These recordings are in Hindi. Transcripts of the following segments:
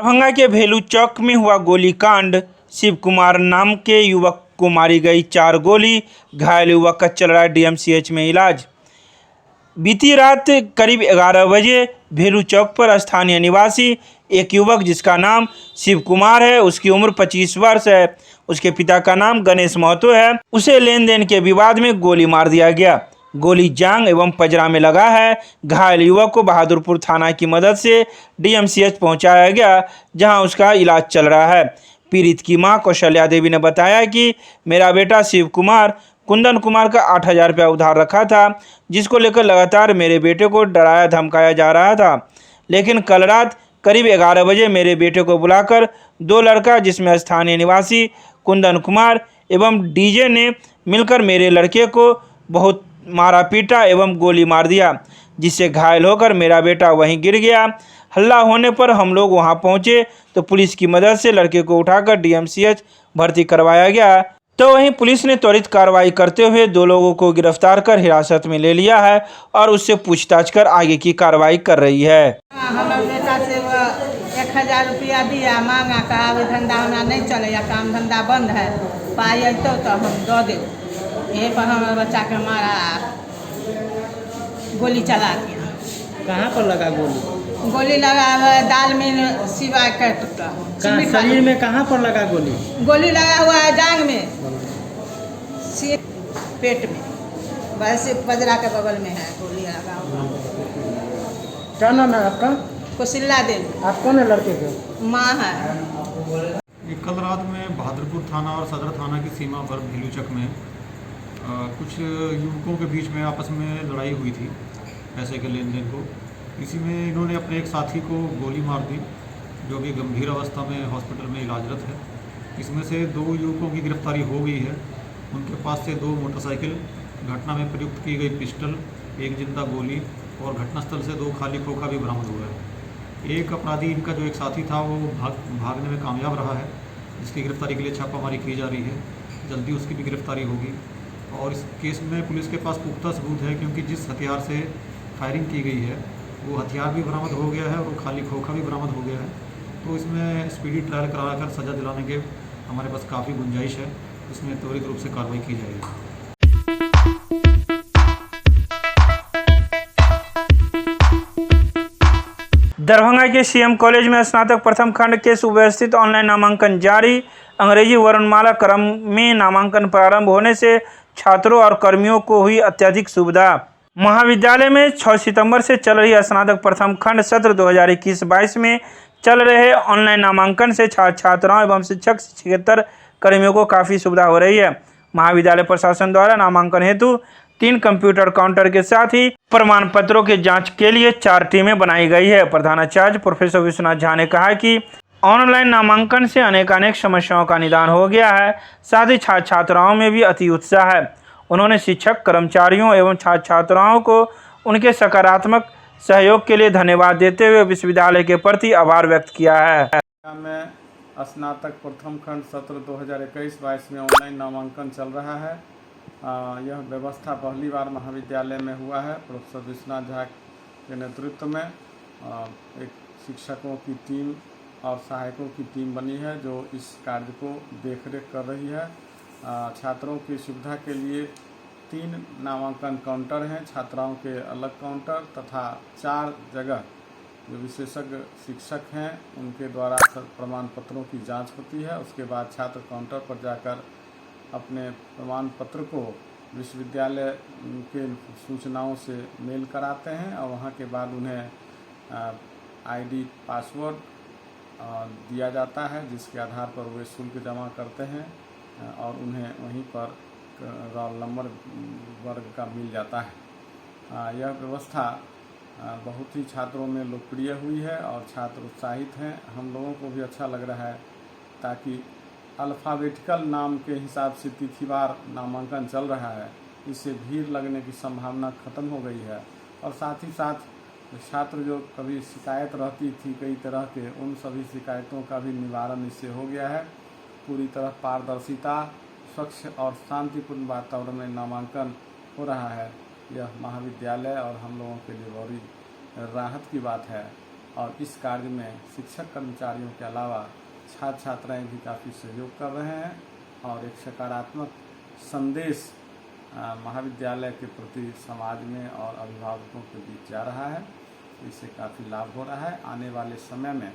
दरभंगा के भेलू चौक में हुआ गोलीकांड। शिव कुमार नाम के युवक को मारी गई 4 गोली। घायल युवक का चल रहा है डीएमसीएच में इलाज। बीती रात करीब 11 बजे भेलू चौक पर स्थानीय निवासी एक युवक जिसका नाम शिव कुमार है, उसकी उम्र 25 वर्ष है, उसके पिता का नाम गणेश महतो है, उसे लेन देन के विवाद में गोली मार दिया गया। गोली जांग एवं पजरा में लगा है। घायल युवक को बहादुरपुर थाना की मदद से डीएमसीएच पहुंचाया गया, जहां उसका इलाज चल रहा है। पीड़ित की मां कौशल्या देवी ने बताया कि मेरा बेटा शिव कुमार कुंदन कुमार का 8,000 रुपया उधार रखा था, जिसको लेकर लगातार मेरे बेटे को डराया धमकाया जा रहा था। लेकिन कल रात करीब 11 बजे मेरे बेटे को बुलाकर 2 लड़का जिसमें स्थानीय निवासी कुंदन कुमार एवं डीजे ने मिलकर मेरे लड़के को बहुत मारा पीटा एवं गोली मार दिया, जिससे घायल होकर मेरा बेटा वहीं गिर गया। हल्ला होने पर हम लोग वहां पहुंचे तो पुलिस की मदद से लड़के को उठाकर डीएमसीएच भर्ती करवाया गया। तो वहीं पुलिस ने त्वरित कार्रवाई करते हुए 2 लोगों को गिरफ्तार कर हिरासत में ले लिया है और उससे पूछताछ कर आगे की कार्रवाई कर रही है। हमारे बेटा से 1,000 रुपया दिया, मांगा कहा धंधा होना नहीं चलेगा, काम धंधा बंद है, पाई अतो तो हम दो दे। ये पर हमारे बच्चा के मारा, गोली चला दिया। कहाँ पर लगा गोली? गोली लगा हुआ है दाल में सिवाय कट का। शरीर में कहाँ पर लगा गोली? गोली लगा हुआ है जांग में, सिर पेट में, वैसे पजरा के बगल में है गोली लगा हुआ। क्या नाम है आपका? कौशल्या देवी। आप कौन है लड़के के? माँ है। कल रात में बहादुरपुर थाना और सदर थाना की सीमा पर भेलूचक में कुछ युवकों के बीच में आपस में लड़ाई हुई थी पैसे के लेन देन को। इसी में इन्होंने अपने एक साथी को गोली मार दी, जो कि गंभीर अवस्था में हॉस्पिटल में इलाजरत है। इसमें से 2 युवकों की गिरफ्तारी हो गई है। उनके पास से 2 मोटरसाइकिल, घटना में प्रयुक्त की गई पिस्टल, 1 जिंदा गोली और घटनास्थल से 2 खाली खोखा भी बरामद हुआ है। एक अपराधी इनका जो एक साथी था वो भागने में कामयाब रहा है, जिसकी गिरफ्तारी के लिए छापामारी की जा रही है। जल्दी उसकी भी गिरफ्तारी होगी। और इस केस में पुलिस के पास पुख्ता सबूत है, क्योंकि जिस हथियार से फायरिंग की गई है वो हथियार भी बरामद हो गया है और वो खाली खोखा भी बरामद हो गया है। तो इसमें स्पीडी ट्रायल कराकर सज़ा दिलाने के हमारे पास काफ़ी गुंजाइश है। इसमें त्वरित रूप से कार्रवाई की जाएगी। दरभंगा के सीएम कॉलेज में स्नातक प्रथम खंड के सुव्यवस्थित ऑनलाइन नामांकन जारी। अंग्रेजी वर्णमाला क्रम में नामांकन प्रारंभ होने से छात्रों और कर्मियों को हुई अत्यधिक सुविधा। महाविद्यालय में 6 सितंबर से चल रही स्नातक प्रथम खंड सत्र 2021-22 में चल रहे ऑनलाइन नामांकन से छात्राओं एवं शिक्षक शिक्षकेतर कर्मियों को काफ़ी सुविधा हो रही है। महाविद्यालय प्रशासन द्वारा नामांकन हेतु 3 कंप्यूटर काउंटर के साथ ही प्रमाण पत्रों के जांच के लिए 4 टीमें बनाई गई है। प्रधानाचार्य प्रोफेसर विश्वनाथ झा ने कहा कि ऑनलाइन नामांकन से अनेक समस्याओं का निदान हो गया है, साथ ही छात्राओं में भी अति उत्साह है। उन्होंने शिक्षक कर्मचारियों एवं छात्राओं को उनके सकारात्मक सहयोग के लिए धन्यवाद देते हुए विश्वविद्यालय के प्रति आभार व्यक्त किया है। में स्नातक प्रथम खंड सत्र 2021-22 में ऑनलाइन नामांकन चल रहा है। यह व्यवस्था पहली बार महाविद्यालय में हुआ है। प्रोफेसर विश्वनाथ झा के नेतृत्व में एक शिक्षकों की टीम और सहायकों की टीम बनी है, जो इस कार्य को देखरेख कर रही है। छात्रों की सुविधा के लिए 3 नामांकन काउंटर हैं, छात्राओं के अलग काउंटर तथा 4 जगह जो विशेषज्ञ शिक्षक हैं उनके द्वारा प्रमाण पत्रों की जांच होती है। उसके बाद छात्र काउंटर पर जाकर अपने प्रमाण पत्र को विश्वविद्यालय के सूचनाओं से मेल कराते हैं और वहां के बाद उन्हें आईडी पासवर्ड दिया जाता है, जिसके आधार पर वे शुल्क जमा करते हैं और उन्हें वहीं पर रोल नंबर वर्ग का मिल जाता है। यह व्यवस्था बहुत ही छात्रों में लोकप्रिय हुई है और छात्र उत्साहित हैं। हम लोगों को भी अच्छा लग रहा है, ताकि अल्फ़ाबेटिकल नाम के हिसाब से तिथिवार नामांकन चल रहा है, इससे भीड़ लगने की संभावना ख़त्म हो गई है। और साथ ही साथ छात्र जो कभी शिकायत रहती थी कई तरह के, उन सभी शिकायतों का भी निवारण इससे हो गया है। पूरी तरह पारदर्शिता, स्वच्छ और शांतिपूर्ण वातावरण में नामांकन हो रहा है। यह महाविद्यालय और हम लोगों के लिए बड़ी राहत की बात है। और इस कार्य में शिक्षक कर्मचारियों के अलावा छात्र छात्राएं भी काफ़ी सहयोग कर रहे हैं और एक सकारात्मक संदेश महाविद्यालय के प्रति समाज में और अभिभावकों के बीच जा रहा है। इससे काफ़ी लाभ हो रहा है। आने वाले समय में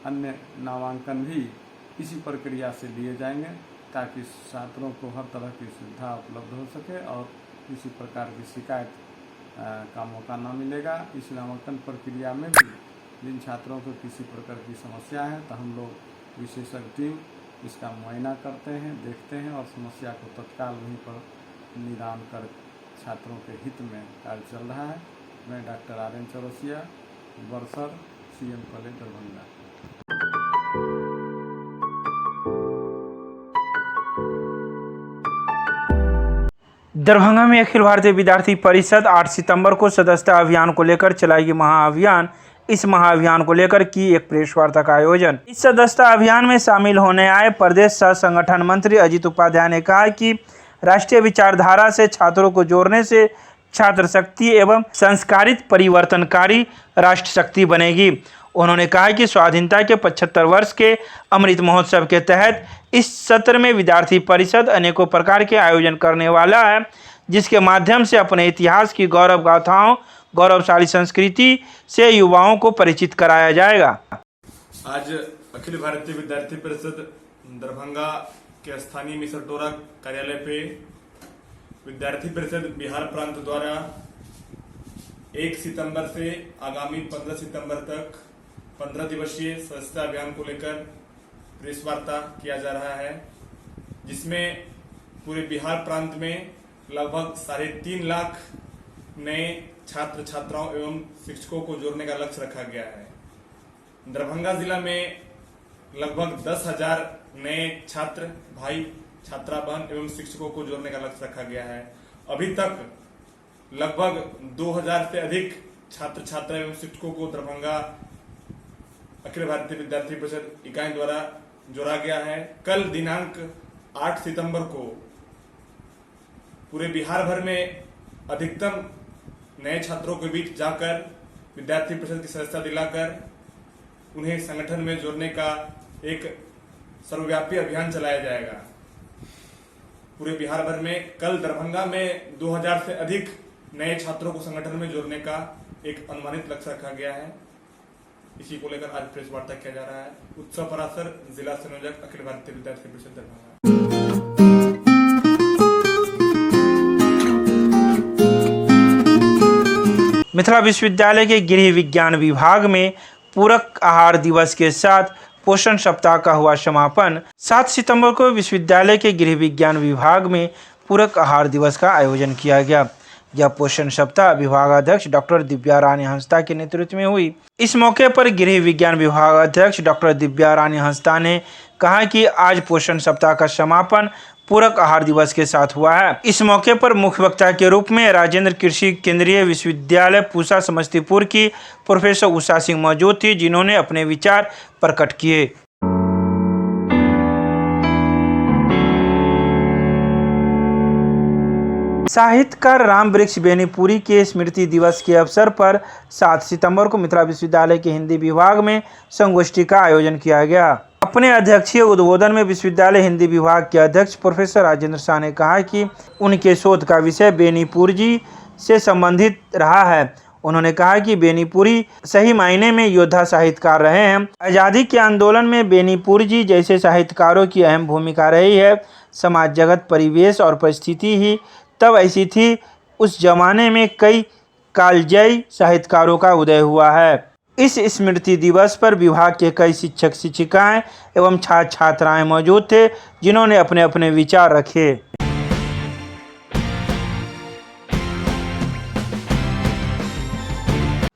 अन्य नामांकन भी इसी प्रक्रिया से लिए जाएंगे ताकि छात्रों को हर तरह की सुविधा उपलब्ध हो सके और किसी प्रकार की शिकायत का मौका न मिलेगा। इस नामांकन प्रक्रिया में भी जिन छात्रों को किसी प्रकार की समस्या है तो हम लोग विशेषज्ञ टीम इसका मुआयना करते हैं, देखते हैं और समस्या को तत्काल वहीं पर निदान कर छात्रों के हित में कार्य चल रहा है। मैं doctor Aryan Chaurasia, bursar, CM college Darbhanga. Darbhanga में अखिल भारतीय विद्यार्थी परिषद 8 सितंबर को सदस्यता अभियान को लेकर चलाएगी महाअभियान। इस महाअभियान को लेकर की एक प्रेस वार्ता का आयोजन। इस सदस्यता अभियान में शामिल होने आए प्रदेश सह संगठन मंत्री अजित उपाध्याय ने कहा कि राष्ट्रीय विचारधारा से छात्रों को जोड़ने से छात्र शक्ति एवं संस्कारित परिवर्तनकारी राष्ट्र शक्ति बनेगी। उन्होंने कहा कि स्वाधीनता के 75 वर्ष के अमृत महोत्सव के तहत इस सत्र में विद्यार्थी परिषद अनेकों प्रकार के आयोजन करने वाला है, जिसके माध्यम से अपने इतिहास की गौरव गाथाओं, गौरवशाली संस्कृति से युवाओं को परिचित कराया जाएगा। आज अखिल भारतीय विद्यार्थी परिषद दरभंगा के स्थानीय मिसरटोरा कार्यालय पे विद्यार्थी परिषद बिहार प्रांत द्वारा 1 सितंबर से आगामी 15 सितंबर तक 15 दिवसीय सदस्यता अभियान को लेकर प्रेस वार्ता किया जा रहा है, जिसमें पूरे बिहार प्रांत में लगभग 3.5 लाख नए छात्र छात्राओं एवं शिक्षकों को जोड़ने का लक्ष्य रखा गया है। दरभंगा जिला में लगभग 10,000 नए छात्र भाई, छात्रा बहन एवं शिक्षकों को जोड़ने का लक्ष्य रखा गया है। अभी तक लगभग 2000 से अधिक छात्र छात्रा एवं शिक्षकों को दरभंगा अखिल भारतीय विद्यार्थी परिषद इकाई द्वारा जोड़ा गया है। कल दिनांक 8 सितंबर को पूरे बिहार भर में अधिकतम नए छात्रों के बीच जाकर विद्यार्थी परिषद की सदस्यता दिलाकर उन्हें संगठन में जोड़ने का एक सर्वव्यापी अभियान चलाया जाएगा। पूरे बिहार भर में कल दरभंगा में 2000 से अधिक नए छात्रों को संगठन में जोड़ने का एक अनुमानित लक्ष्य रखा गया है। इसी को लेकर आज प्रेस वार्ता किया जा रहा है। उत्सव पराशर, जिला संयोजक, अखिल भारतीय विद्यार्थी परिषद दरभंगा। मिथिला विश्वविद्यालय के गृह विज्ञान विभाग में पूरक आहार दिवस के साथ पोषण सप्ताह का हुआ समापन। 7 सितंबर को विश्वविद्यालय के गृह विज्ञान विभाग में पूरक आहार दिवस का आयोजन किया गया। यह पोषण सप्ताह विभागाध्यक्ष डॉक्टर दिव्या रानी हंसदा के नेतृत्व में हुई। इस मौके पर गृह विज्ञान विभागाध्यक्ष डॉक्टर दिव्या रानी हंसदा ने कहा कि आज पोषण सप्ताह का समापन पूरक आहार दिवस के साथ हुआ है। इस मौके पर मुख्य वक्ता के रूप में राजेंद्र कृषि केंद्रीय विश्वविद्यालय पूसा समस्तीपुर की प्रोफेसर उषा सिंह मौजूद थी, जिन्होंने अपने विचार प्रकट किए। साहित्यकार राम वृक्ष बेनीपुरी के स्मृति दिवस के अवसर पर 7 सितंबर को मिथिला विश्वविद्यालय के हिंदी विभाग में संगोष्ठी का आयोजन किया गया। अपने अध्यक्षीय उद्बोधन में विश्वविद्यालय हिंदी विभाग के अध्यक्ष प्रोफेसर राजेंद्र शाह ने कहा कि उनके शोध का विषय बेनीपुर जी से संबंधित रहा है। उन्होंने कहा कि बेनीपुरी सही मायने में योद्धा साहित्यकार रहे हैं। आज़ादी के आंदोलन में बेनीपुर जी जैसे साहित्यकारों की अहम भूमिका रही है। समाज जगत, परिवेश और परिस्थिति ही तब ऐसी थी। उस जमाने में कई कालजयी साहित्यकारों का उदय हुआ है। इस स्मृति दिवस पर विभाग के कई शिक्षक शिक्षिकाएं एवं छात्र छात्राएं मौजूद थे, जिन्होंने अपने अपने विचार रखे।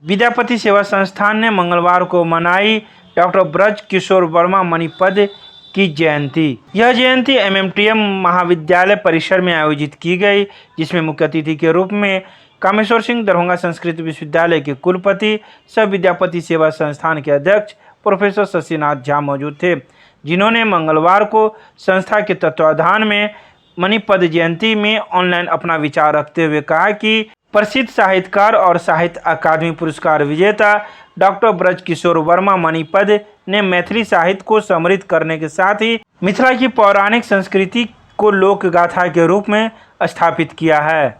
विद्यापति सेवा संस्थान ने मंगलवार को मनाई डॉक्टर ब्रज किशोर वर्मा मणिपद की जयंती। यह जयंती MMTM महाविद्यालय परिसर में आयोजित की गई, जिसमें मुख्य अतिथि के रूप में कामेश्वर सिंह दरभंगा संस्कृत विश्वविद्यालय के कुलपति सह विद्यापति सेवा संस्थान के अध्यक्ष प्रोफेसर शशिनाथ झा मौजूद थे, जिन्होंने मंगलवार को संस्था के तत्वाधान में मणिपद जयंती में ऑनलाइन अपना विचार रखते हुए कहा कि प्रसिद्ध साहित्यकार और साहित्य अकादमी पुरस्कार विजेता डॉक्टर ब्रज किशोर वर्मा मणिपद ने मैथिली साहित्य को समृद्ध करने के साथ ही मिथिला की पौराणिक संस्कृति को लोक गाथा के रूप में स्थापित किया है।